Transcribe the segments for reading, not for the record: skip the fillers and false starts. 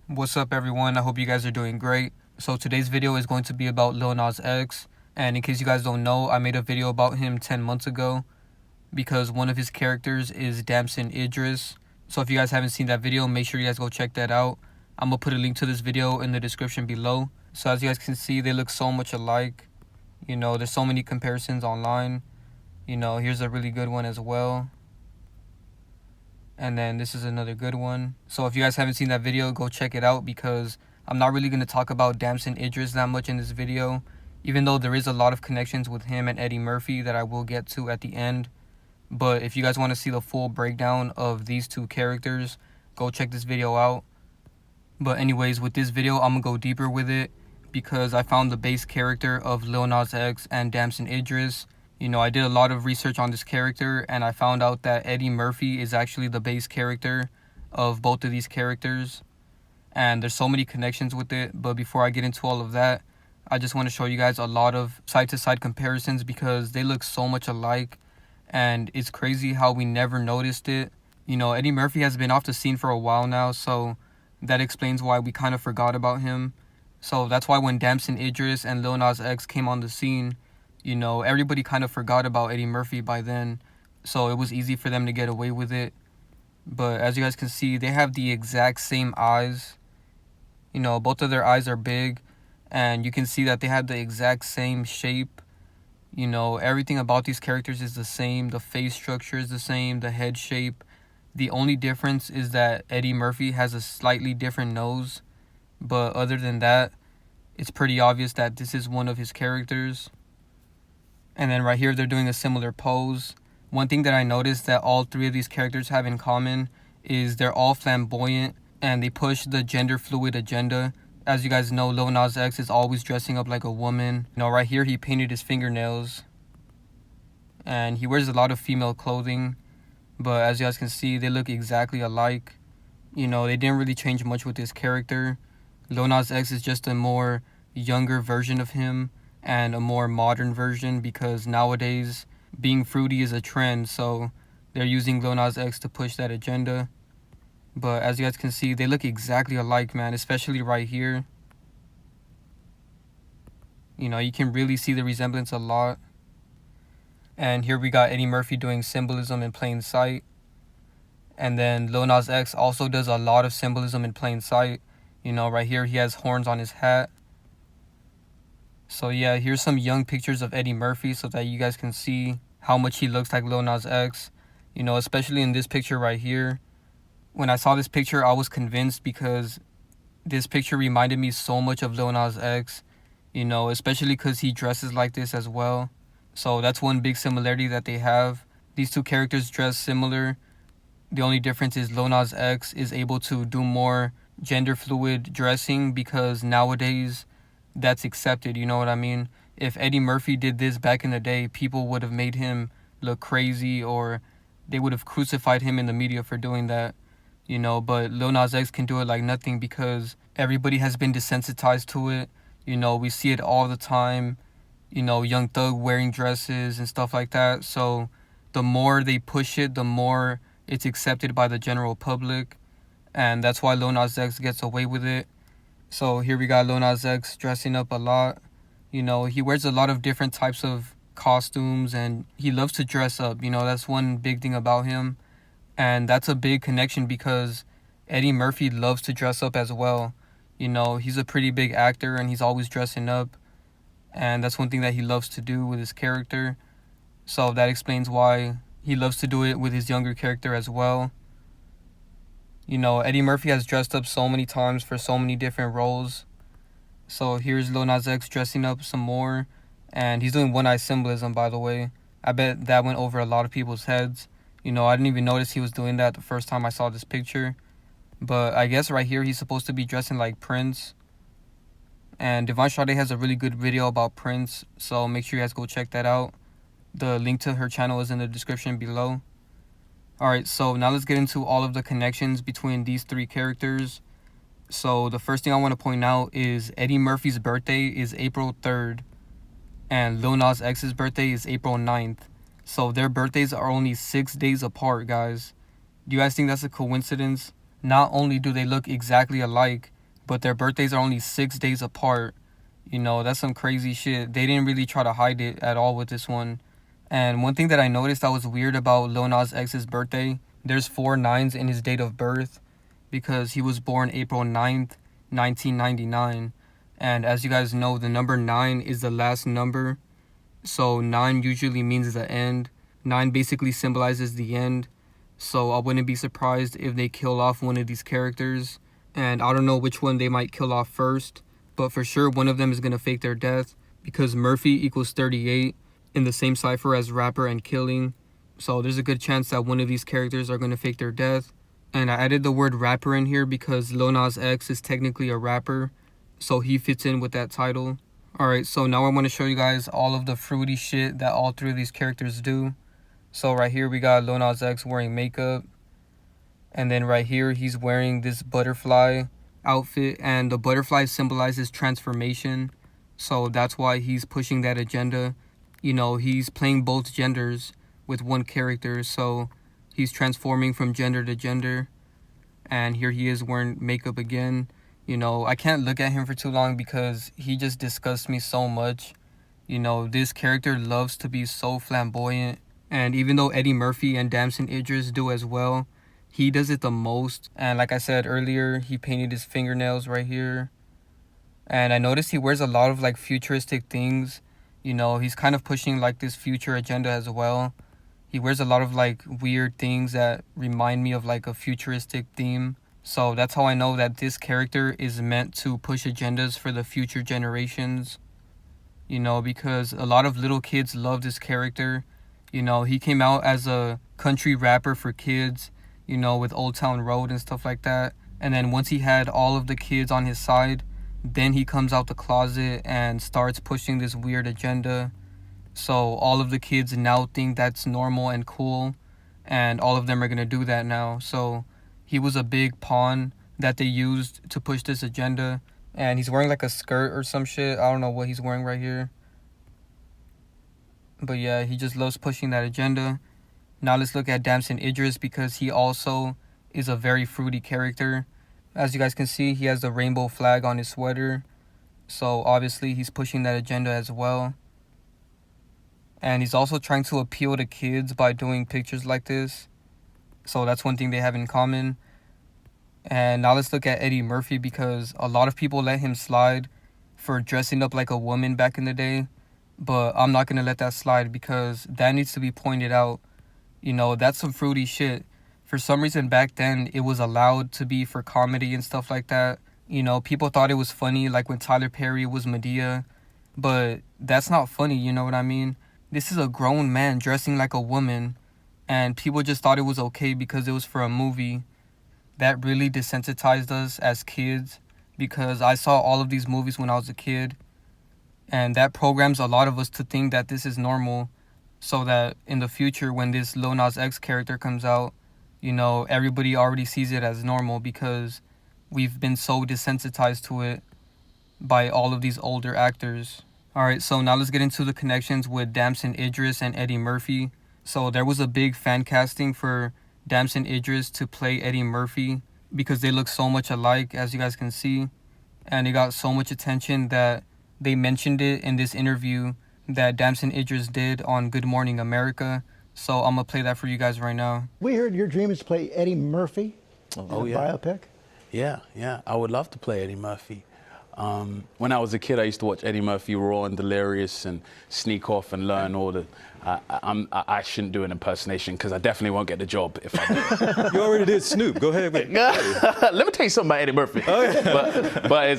What's up, everyone? I hope you guys are doing great. So today's video is going to be about Lil Nas X. And in case you guys don't know, I made a video about him 10 months ago because one of his characters is Damson Idris. So if you guys haven't seen that video, make sure you guys go check that out. I'm going to put a link to this video in the description below. So as you guys can see, they look so much alike. You know, there's so many comparisons online. You know, here's a really good one as well. And then this is another good one. So if you guys haven't seen that video, go check it out because I'm not really going to talk about Damson Idris that much in this video, even though there is a lot of connections with him and Eddie Murphy that I will get to at the end. But if you guys want to see the full breakdown of these two characters, go check this video out. But anyways, with this video, I'm going to go deeper with it because I found the base character of Lil Nas X and Damson Idris. You know, I did a lot of research on this character and I found out that Eddie Murphy is actually the base character of both of these characters. And there's so many connections with it. But before I get into all of that, I just want to show you guys a lot of side-to-side comparisons because they look so much alike. And it's crazy how we never noticed it. You know, Eddie Murphy has been off the scene for a while now, so that explains why we kind of forgot about him. So that's why when Damson Idris and Lil Nas X came on the scene, you know, everybody kind of forgot about Eddie Murphy by then, so it was easy for them to get away with it. But as you guys can see, they have the exact same eyes. You know, both of their eyes are big, and you can see that they have the exact same shape. You know, everything about these characters is the same. The face structure is the same, the head shape. The only difference is that Eddie Murphy has a slightly different nose. But other than that, it's pretty obvious that this is one of his characters. And then right here, they're doing a similar pose. One thing that I noticed that all three of these characters have in common is they're all flamboyant and they push the gender fluid agenda. As you guys know, Lil Nas X is always dressing up like a woman. You know, right here, he painted his fingernails. And he wears a lot of female clothing. But as you guys can see, they look exactly alike. You know, they didn't really change much with this character. Lil Nas X is just a more younger version of him and a more modern version because nowadays being fruity is a trend, so they're using Lil Nas X to push that agenda. But as you guys can see, they look exactly alike, man, especially right here. You know, you can really see the resemblance a lot. And here we got Eddie Murphy doing symbolism in plain sight. And then Lil Nas X also does a lot of symbolism in plain sight. You know, right here he has horns on his hat. So yeah, here's some young pictures of Eddie Murphy so that you guys can see how much he looks like Lil Nas X. You know, especially in this picture right here. When I saw this picture, I was convinced because this picture reminded me so much of Lil Nas X. You know, especially because he dresses like this as well. So that's one big similarity that they have. These two characters dress similar. The only difference is Lil Nas X is able to do more gender fluid dressing because nowadays that's accepted, you know what I mean? If Eddie Murphy did this back in the day, people would have made him look crazy or they would have crucified him in the media for doing that, you know? But Lil Nas X can do it like nothing because everybody has been desensitized to it. You know, we see it all the time, you know, Young Thug wearing dresses and stuff like that. So the more they push it, the more it's accepted by the general public. And that's why Lil Nas X gets away with it. So here we got Lil Nas X dressing up a lot. You know, he wears a lot of different types of costumes and he loves to dress up. You know, that's one big thing about him. And that's a big connection because Eddie Murphy loves to dress up as well. You know, he's a pretty big actor and he's always dressing up. And that's one thing that he loves to do with his character. So that explains why he loves to do it with his younger character as well. You know, Eddie Murphy has dressed up so many times for so many different roles. So here's Lil Nas X dressing up some more. And he's doing one-eye symbolism, by the way. I bet that went over a lot of people's heads. You know, I didn't even notice he was doing that the first time I saw this picture. But I guess right here he's supposed to be dressing like Prince. And Sade has a really good video about Prince. So make sure you guys go check that out. The link to her channel is in the description below. Alright, so now let's get into all of the connections between these three characters. So the first thing I want to point out is Eddie Murphy's birthday is April 3rd. And Lil Nas X's birthday is April 9th. So their birthdays are only 6 days apart, guys. Do you guys think that's a coincidence? Not only do they look exactly alike, but their birthdays are only 6 days apart. You know, that's some crazy shit. They didn't really try to hide it at all with this one. And one thing that I noticed that was weird about Lil Nas X's birthday, there's 4 nines in his date of birth because he was born April 9th, 1999. And as you guys know, the number 9 is the last number. So 9 usually means the end. 9 basically symbolizes the end. So I wouldn't be surprised if they kill off one of these characters. And I don't know which one they might kill off first, but for sure one of them is going to fake their death because Murphy equals 38 in the same cipher as rapper and killing. So there's a good chance that one of these characters are going to fake their death. And I added the word rapper in here because Lil Nas X is technically a rapper, so he fits in with that title. Alright, so now I want to show you guys all of the fruity shit that all 3 of these characters do. So right here we got Lil Nas X wearing makeup. And then right here he's wearing this butterfly outfit, and the butterfly symbolizes transformation. So that's why he's pushing that agenda. You know, he's playing both genders with one character, so he's transforming from gender to gender. And here he is wearing makeup again. You know, I can't look at him for too long because he just disgusts me so much. You know, this character loves to be so flamboyant. And even though Eddie Murphy and Damson Idris do as well, he does it the most. And like I said earlier, he painted his fingernails right here. And I noticed he wears a lot of like futuristic things. You know, he's kind of pushing like this future agenda as well. He wears a lot of like weird things that remind me of like a futuristic theme. So that's how I know that this character is meant to push agendas for the future generations. You know, because a lot of little kids love this character. You know, he came out as a country rapper for kids, you know, with Old Town Road and stuff like that. And then once he had all of the kids on his side, then he comes out the closet and starts pushing this weird agenda. So all of the kids now think that's normal and cool, and all of them are going to do that now. So he was a big pawn that they used to push this agenda. And he's wearing like a skirt or some shit. I don't know what he's wearing right here. But yeah, he just loves pushing that agenda. Now let's look at Damson Idris because he also is a very fruity character. As you guys can see, he has the rainbow flag on his sweater. So obviously he's pushing that agenda as well. And he's also trying to appeal to kids by doing pictures like this. So that's one thing they have in common. And now let's look at Eddie Murphy because a lot of people let him slide for dressing up like a woman back in the day. But I'm not going to let that slide because that needs to be pointed out. You know, that's some fruity shit. For some reason back then, it was allowed to be for comedy and stuff like that. You know, people thought it was funny, like when Tyler Perry was Madea. But that's not funny, you know what I mean? This is a grown man dressing like a woman, and people just thought it was okay because it was for a movie. That really desensitized us as kids because I saw all of these movies when I was a kid. And that programs a lot of us to think that this is normal, so that in the future when this Lil Nas X character comes out, you know, everybody already sees it as normal because we've been so desensitized to it by all of these older actors. Alright, so now let's get into the connections with Damson Idris and Eddie Murphy. So there was a big fan casting for Damson Idris to play Eddie Murphy because they look so much alike, as you guys can see. And it got so much attention that they mentioned it in this interview that Damson Idris did on Good Morning America. So I'm going to play that for you guys right now. We heard your dream is to play Eddie Murphy in a biopic. Yeah. I would love to play Eddie Murphy. When I was a kid, I used to watch Eddie Murphy Raw and Delirious and sneak off and learn all the... I shouldn't do an impersonation because I definitely won't get the job if I do. You already did Snoop. Go ahead. Let me tell you something about Eddie Murphy. Oh, yeah. but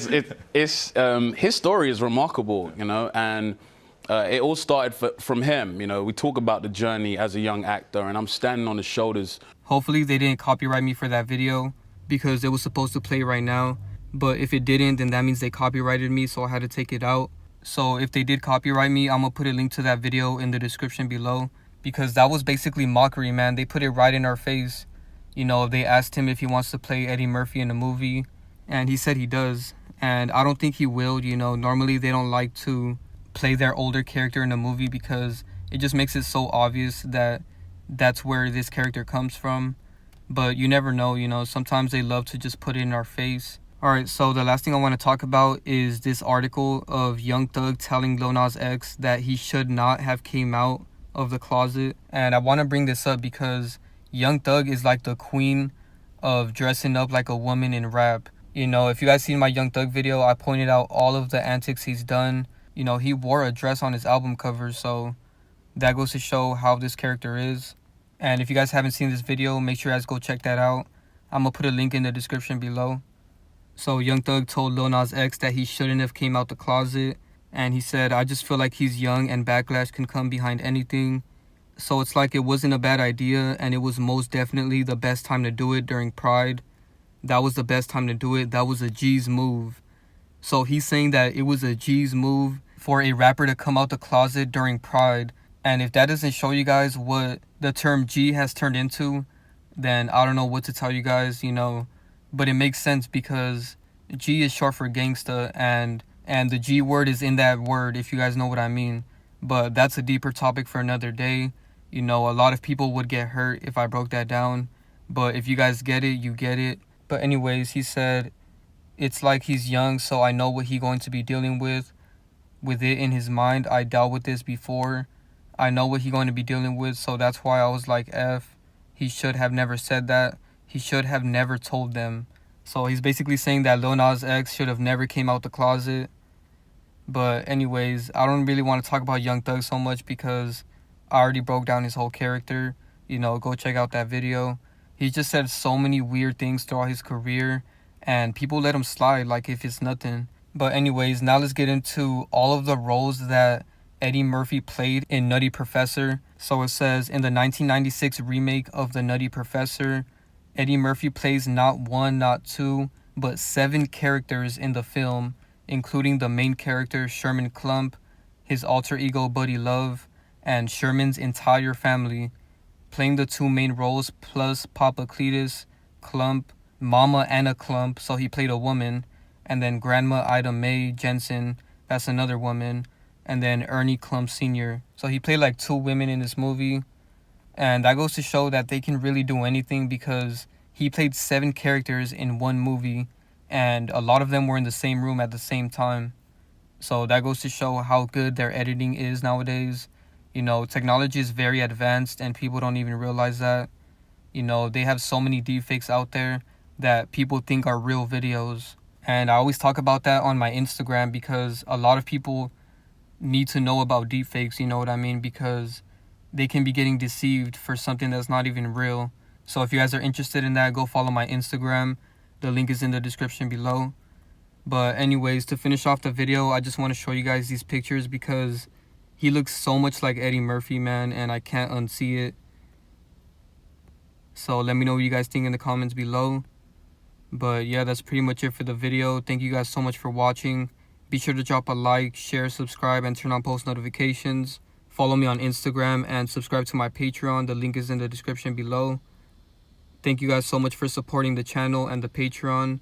his story is remarkable, you know, and it all started from him. You know, we talk about the journey as a young actor, and I'm standing on his shoulders. Hopefully they didn't copyright me for that video because it was supposed to play right now. But if it didn't, then that means they copyrighted me, so I had to take it out. So if they did copyright me, I'm going to put a link to that video in the description below. Because that was basically mockery, man. They put it right in our face. You know, they asked him if he wants to play Eddie Murphy in a movie. And he said he does. And I don't think he will, you know. Normally they don't like to play their older character in a movie because it just makes it so obvious that that's where this character comes from. But you never know, you know. Sometimes they love to just put it in our face. Alright, so the last thing I want to talk about is this article of Young Thug telling Lil Nas X that he should not have came out of the closet. And I want to bring this up because Young Thug is like the queen of dressing up like a woman in rap. You know, if you guys seen my Young Thug video, I pointed out all of the antics he's done. You know, he wore a dress on his album cover, so that goes to show how this character is. And if you guys haven't seen this video, make sure you guys go check that out. I'm going to put a link in the description below. So Young Thug told Lil Nas X that he shouldn't have came out the closet. And he said, I just feel like he's young and backlash can come behind anything. So it's like it wasn't a bad idea, and it was most definitely the best time to do it during Pride. That was the best time to do it. That was a G's move. So he's saying that it was a G's move for a rapper to come out the closet during Pride. And if that doesn't show you guys what the term G has turned into, then I don't know what to tell you guys, you know. But it makes sense because G is short for gangsta, and the G word is in that word, if you guys know what I mean. But that's a deeper topic for another day. You know, a lot of people would get hurt if I broke that down. But if you guys get it, you get it. But anyways, he said, it's like he's young, so I know what he's going to be dealing with it in his mind. I dealt with this before. I know what he's going to be dealing with, so that's why I was like, F. He should have never said that. He should have never told them. So he's basically saying that Lil Nas X should have never came out the closet. But anyways, I don't really want to talk about Young Thug so much because I already broke down his whole character. You know, go check out that video. He just said so many weird things throughout his career, and people let him slide like if it's nothing. But anyways, now let's get into all of the roles that Eddie Murphy played in Nutty Professor. So it says, in the 1996 remake of The Nutty Professor, Eddie Murphy plays not one, not two, but 7 characters in the film, including the main character Sherman Klump, his alter ego Buddy Love, and Sherman's entire family, playing the 2 main roles plus Papa Cletus, Klump, Mama Anna Klump, so he played a woman, and then Grandma Ida Mae Jensen, that's another woman, and then Ernie Klump Sr. So he played like 2 women in this movie. And that goes to show that they can really do anything because he played 7 characters in one movie, and a lot of them were in the same room at the same time. So that goes to show how good their editing is nowadays. You know, technology is very advanced and people don't even realize that. You know, they have so many deepfakes out there that people think are real videos. And I always talk about that on my Instagram because a lot of people need to know about deepfakes, you know what I mean? Because they can be getting deceived for something that's not even real. So if you guys are interested in that, go follow my Instagram. The link is in the description below. But anyways, to finish off the video, I just want to show you guys these pictures because he looks so much like Eddie Murphy, man, and I can't unsee it. So let me know what you guys think in the comments below. But yeah, that's pretty much it for the video. Thank you guys so much for watching. Be sure to drop a like, share, subscribe, and turn on post notifications. Follow me on Instagram and subscribe to my Patreon. The link is in the description below. Thank you guys so much for supporting the channel and the Patreon.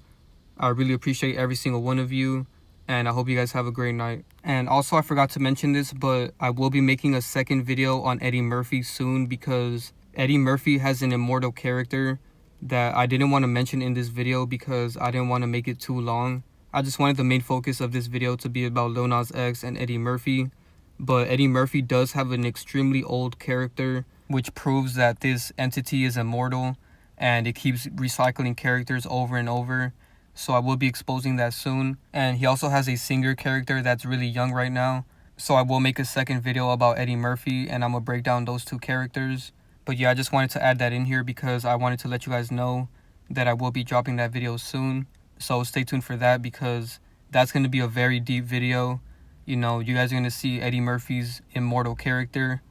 I really appreciate every single one of you. And I hope you guys have a great night. And also, I forgot to mention this, but I will be making a second video on Eddie Murphy soon because Eddie Murphy has an immortal character that I didn't want to mention in this video because I didn't want to make it too long. I just wanted the main focus of this video to be about Lil Nas X and Eddie Murphy. But Eddie Murphy does have an extremely old character, which proves that this entity is immortal and it keeps recycling characters over and over. So I will be exposing that soon. And he also has a singer character that's really young right now. So I will make a second video about Eddie Murphy and I'm going to break down those 2 characters. But yeah, I just wanted to add that in here because I wanted to let you guys know that I will be dropping that video soon. So stay tuned for that because that's going to be a very deep video. You know, you guys are going to see Eddie Murphy's immortal character.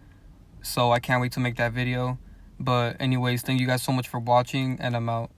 So I can't wait to make that video. But anyways, thank you guys so much for watching and I'm out.